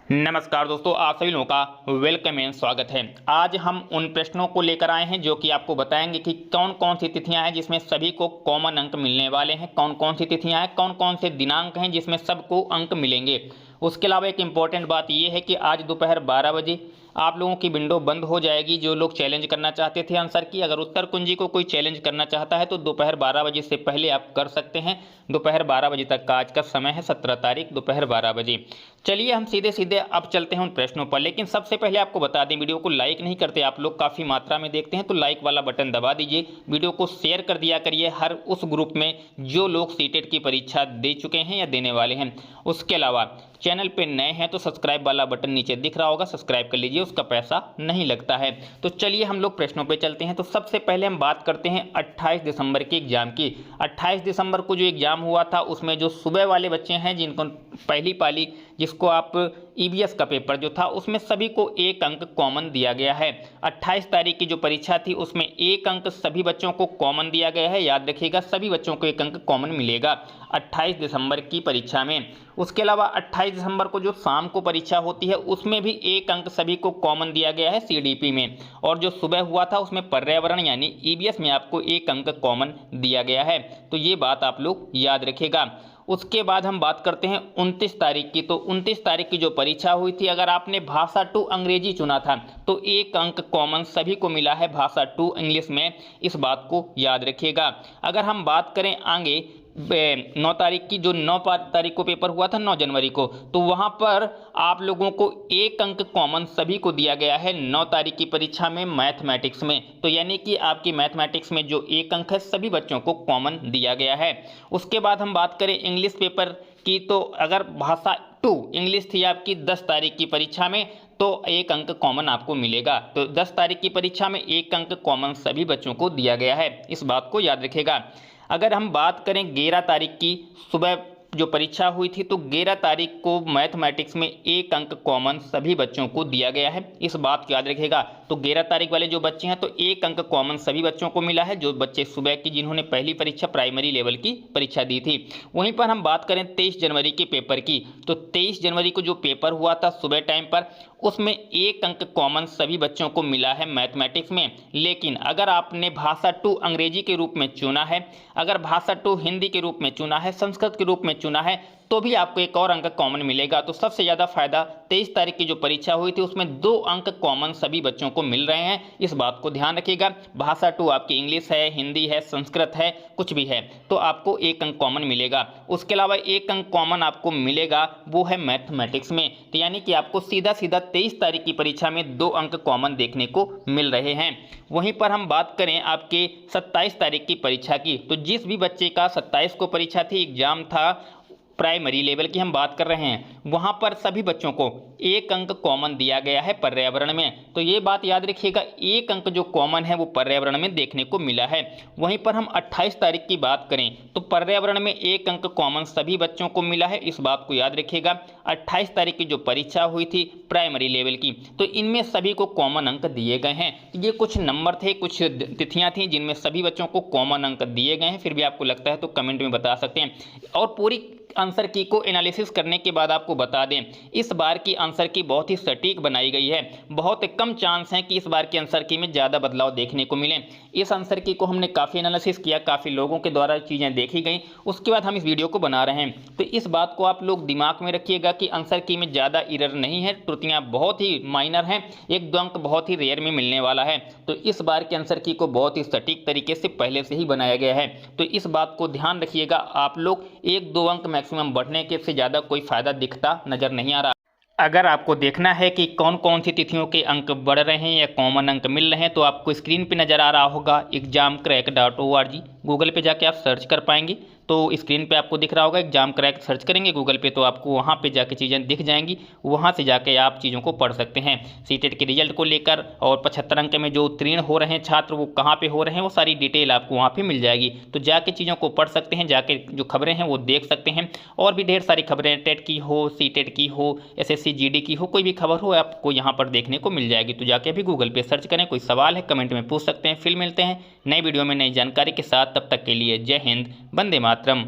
नमस्कार दोस्तों, आप सभी लोगों का वेलकम एंड स्वागत है। आज हम उन प्रश्नों को लेकर आए हैं जो कि आपको बताएंगे कि कौन कौन सी तिथियां हैं जिसमें सभी को कॉमन अंक मिलने वाले हैं, कौन कौन सी तिथियां हैं, कौन कौन से दिनांक हैं जिसमें सबको अंक मिलेंगे। उसके अलावा एक इम्पॉर्टेंट बात यह है कि आज दोपहर 12 बजे आप लोगों की विंडो बंद हो जाएगी। जो लोग चैलेंज करना चाहते थे आंसर की, अगर उत्तर कुंजी को कोई चैलेंज करना चाहता है तो दोपहर 12 बजे से पहले आप कर सकते हैं। दोपहर 12 बजे तक का आज का समय है, 17 तारीख दोपहर 12 बजे। चलिए हम सीधे सीधे अब चलते हैं उन प्रश्नों पर, लेकिन सबसे पहले आपको बता दें, वीडियो को लाइक नहीं करते आप लोग, काफ़ी मात्रा में देखते हैं तो लाइक वाला बटन दबा दीजिए। वीडियो को शेयर कर दिया करिए हर उस ग्रुप में जो लोग सीटेट की परीक्षा दे चुके हैं या देने वाले हैं। उसके अलावा चैनल पे नए हैं तो सब्सक्राइब वाला बटन नीचे दिख रहा होगा, सब्सक्राइब कर लीजिए, उसका पैसा नहीं लगता है। तो चलिए हम लोग प्रश्नों पे चलते हैं। तो सबसे पहले हम बात करते हैं 28 दिसंबर के एग्जाम की। 28 दिसंबर को जो एग्जाम हुआ था उसमें जो सुबह वाले बच्चे हैं जिनको पहली पाली, जिसको आप ईवीएस का पेपर जो था उसमें सभी को एक अंक कॉमन दिया गया है। 28 तारीख की जो परीक्षा थी उसमें एक अंक सभी बच्चों को कॉमन दिया गया है, याद रखिएगा सभी बच्चों को एक अंक कॉमन मिलेगा 28 दिसंबर की परीक्षा में। उसके अलावा 28 दिसंबर को जो शाम को परीक्षा होती है उसमें भी एक अंक सभी को कॉमन दिया गया है सीडीपी में, और जो सुबह हुआ था उसमें पर्यावरण यानी ईवीएस में आपको एक अंक कॉमन दिया गया है। तो ये बात आप लोग याद रखिएगा। उसके बाद हम बात करते हैं 29 तारीख की। तो 29 तारीख की जो परीक्षा हुई थी, अगर आपने भाषा 2 अंग्रेजी चुना था तो एक अंक कॉमन सभी को मिला है भाषा 2 इंग्लिश में, इस बात को याद रखिएगा। अगर हम बात करें आगे 9 तारीख की, जो 9 तारीख को पेपर हुआ था 9 जनवरी को, तो वहाँ पर आप लोगों को एक अंक कॉमन सभी को दिया गया है 9 तारीख की परीक्षा में मैथमेटिक्स में। तो यानी कि आपकी मैथमेटिक्स में जो एक अंक है सभी बच्चों को कॉमन दिया गया है। उसके बाद हम बात करें इंग्लिश पेपर की, तो अगर भाषा 2 इंग्लिश थी आपकी 10 तारीख की परीक्षा में तो एक अंक कॉमन आपको मिलेगा। तो 10 तारीख की परीक्षा में एक अंक कॉमन सभी बच्चों को दिया गया है, इस बात को याद रखिएगा। अगर हम बात करें 11 तारीख की सुबह जो परीक्षा हुई थी, तो 11 तारीख को मैथमेटिक्स में एक अंक कॉमन सभी बच्चों को दिया गया है, इस बात को याद रखिएगा। तो 11 तारीख वाले जो बच्चे हैं तो एक अंक कॉमन सभी बच्चों को मिला है, जो बच्चे सुबह की जिन्होंने पहली परीक्षा प्राइमरी लेवल की परीक्षा दी थी। वहीं पर हम बात करें 23 जनवरी के पेपर की, तो 23 जनवरी को जो पेपर हुआ था सुबह टाइम पर उसमें एक अंक कॉमन सभी बच्चों को मिला है मैथमेटिक्स में। लेकिन अगर आपने भाषा 2 अंग्रेजी के रूप में चुना है, अगर भाषा 2 हिंदी के रूप में चुना है, संस्कृत के रूप में चुना है, तो भी आपको एक और अंक कॉमन मिलेगा। तो सबसे ज़्यादा फायदा 23 तारीख की जो परीक्षा हुई थी उसमें 2 अंक कॉमन सभी बच्चों को मिल रहे हैं, इस बात को ध्यान रखिएगा। भाषा 2 आपकी इंग्लिश है, हिंदी है, संस्कृत है, कुछ भी है, तो आपको एक अंक कॉमन मिलेगा। उसके अलावा एक अंक कॉमन आपको मिलेगा वो है मैथमेटिक्स में। तो यानी कि आपको सीधा सीधा 23 तारीख की परीक्षा में 2 अंक कॉमन देखने को मिल रहे हैं। वहीं पर हम बात करें आपके 27 तारीख की परीक्षा की, तो जिस भी बच्चे का 27 को परीक्षा थी, एग्जाम था प्राइमरी लेवल की हम बात कर रहे हैं, वहाँ पर सभी बच्चों को एक अंक कॉमन दिया गया है पर्यावरण में। तो ये बात याद रखिएगा, एक अंक जो कॉमन है वो पर्यावरण में देखने को मिला है। वहीं पर हम 28 तारीख की बात करें तो पर्यावरण में एक अंक कॉमन सभी बच्चों को मिला है, इस बात को याद रखिएगा। 28 तारीख की जो परीक्षा हुई थी प्राइमरी लेवल की, तो इनमें सभी को कॉमन अंक दिए गए हैं। ये कुछ नंबर थे, कुछ तिथियाँ थीं जिनमें सभी बच्चों को कॉमन अंक दिए गए हैं। फिर भी आपको लगता है तो कमेंट में बता सकते हैं। और पूरी आंसर की को एनालिसिस करने के बाद आपको बता दें, इस बार की आंसर की बहुत ही सटीक बनाई गई है। बहुत कम चांस है कि इस बार की आंसर की में ज़्यादा बदलाव देखने को मिले। इस आंसर की को हमने काफ़ी एनालिसिस किया, काफ़ी लोगों के द्वारा चीज़ें देखी गई, उसके बाद हम इस वीडियो को बना रहे हैं। तो इस बात को आप लोग दिमाग में रखिएगा कि आंसर की में ज़्यादा एरर नहीं है, त्रुटियाँ बहुत ही माइनर हैं, 1-2 अंक बहुत ही रेयर में मिलने वाला है। तो इस बार के आंसर की को बहुत ही सटीक तरीके से पहले से ही बनाया गया है। तो इस बात को ध्यान रखिएगा आप लोग, 1-2 अंक मैक्सिमम बढ़ने के से ज़्यादा कोई फ़ायदा दिखता नज़र नहीं आ रहा। अगर आपको देखना है कि कौन कौन सी तिथियों के अंक बढ़ रहे हैं या कॉमन अंक मिल रहे हैं, तो आपको स्क्रीन पे नज़र आ रहा होगा examcrack.org, गूगल पे जाके आप सर्च कर पाएंगे। तो स्क्रीन पे आपको दिख रहा होगा एग्जाम क्रैक, सर्च करेंगे गूगल पे तो आपको वहाँ पे जाके चीज़ें दिख जाएंगी, वहाँ से जाके आप चीज़ों को पढ़ सकते हैं। सीटेट के रिजल्ट को लेकर और 75 अंक में जो उत्तीर्ण हो रहे हैं छात्र वो कहाँ पे हो रहे हैं, वो सारी डिटेल आपको वहाँ पे मिल जाएगी। तो जाके चीज़ों को पढ़ सकते हैं, जाके जो खबरें हैं वो देख सकते हैं। और भी ढेर सारी खबरें, टेट की हो, सीटेट की हो, SSC GD की हो, कोई भी खबर हो आपको यहाँ पर देखने को मिल जाएगी। तो जाके अभी गूगल पे सर्च करें। कोई सवाल है कमेंट में पूछ सकते हैं। फिर मिलते हैं नई वीडियो में नई जानकारी के साथ, तब तक के लिए जय हिंद, वंदे मातरम।